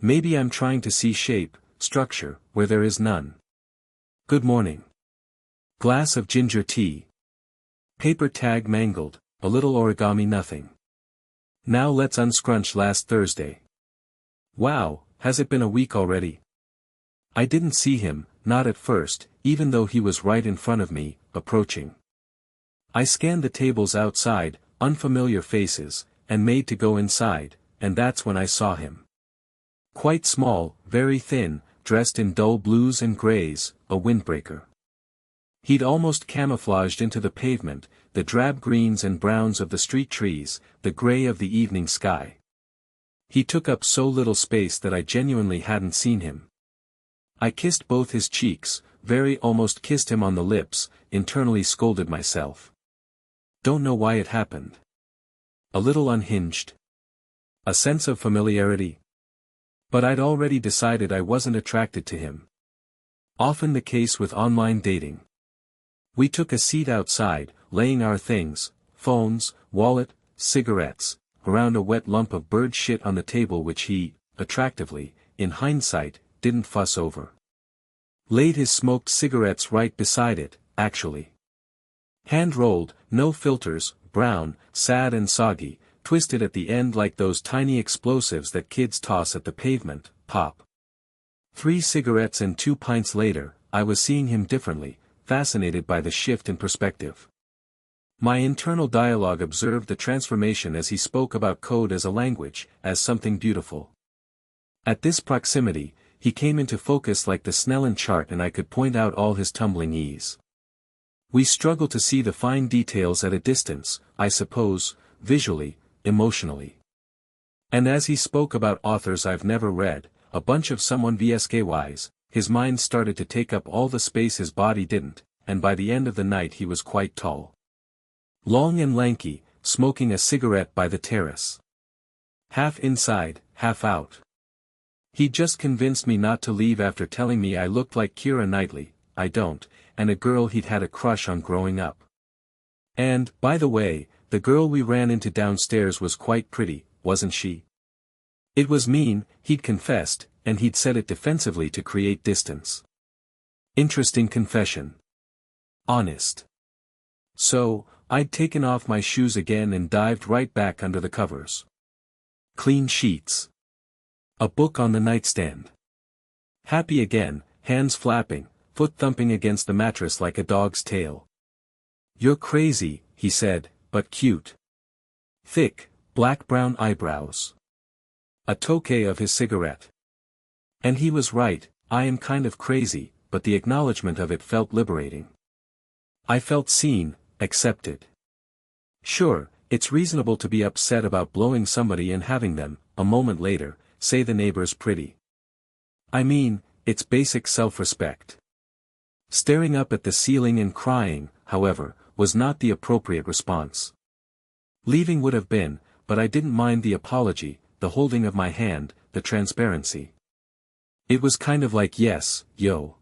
Maybe I'm trying to see shape, structure, where there is none. Good morning. Glass of ginger tea. Paper tag mangled, a little origami nothing. Now let's unscrunch last Thursday. Wow, has it been a week already? I didn't see him, not at first, even though he was right in front of me, approaching. I scanned the tables outside, unfamiliar faces, and made to go inside, and that's when I saw him. Quite small, very thin, dressed in dull blues and grays, a windbreaker. He'd almost camouflaged into the pavement, the drab greens and browns of the street trees, the gray of the evening sky. He took up so little space that I genuinely hadn't seen him. I kissed both his cheeks, very almost kissed him on the lips, internally scolded myself. Don't know why it happened. A little unhinged. A sense of familiarity. But I'd already decided I wasn't attracted to him. Often the case with online dating. We took a seat outside, laying our things, phones, wallet, cigarettes, around a wet lump of bird shit on the table which he, attractively, in hindsight, didn't fuss over. Laid his smoked cigarettes right beside it, actually. Hand-rolled, no filters, brown, sad and soggy, twisted at the end like those tiny explosives that kids toss at the pavement, pop. 3 cigarettes and 2 pints later, I was seeing him differently, fascinated by the shift in perspective. My internal dialogue observed the transformation as he spoke about code as a language, as something beautiful. At this proximity, he came into focus like the Snellen chart and I could point out all his tumbling ease. We struggle to see the fine details at a distance, I suppose, visually, emotionally. And as he spoke about authors I've never read, a bunch of someone vsky's, his mind started to take up all the space his body didn't, and by the end of the night he was quite tall. Long and lanky, smoking a cigarette by the terrace. Half inside, half out. He'd just convinced me not to leave after telling me I looked like Keira Knightley, I don't, and a girl he'd had a crush on growing up. And, by the way, the girl we ran into downstairs was quite pretty, wasn't she? It was mean, he'd confessed, and he'd said it defensively to create distance. Interesting confession. Honest. So, I'd taken off my shoes again and dived right back under the covers. Clean sheets. A book on the nightstand. Happy again, hands flapping, foot thumping against the mattress like a dog's tail. You're crazy, he said, but cute. Thick, black-brown eyebrows. A toque of his cigarette. And he was right, I am kind of crazy, but the acknowledgement of it felt liberating. I felt seen, accepted. Sure, it's reasonable to be upset about blowing somebody and having them, a moment later, say the neighbor's pretty. I mean, it's basic self-respect. Staring up at the ceiling and crying, however, was not the appropriate response. Leaving would have been, but I didn't mind the apology, the holding of my hand, the transparency. It was kind of like yes, yo.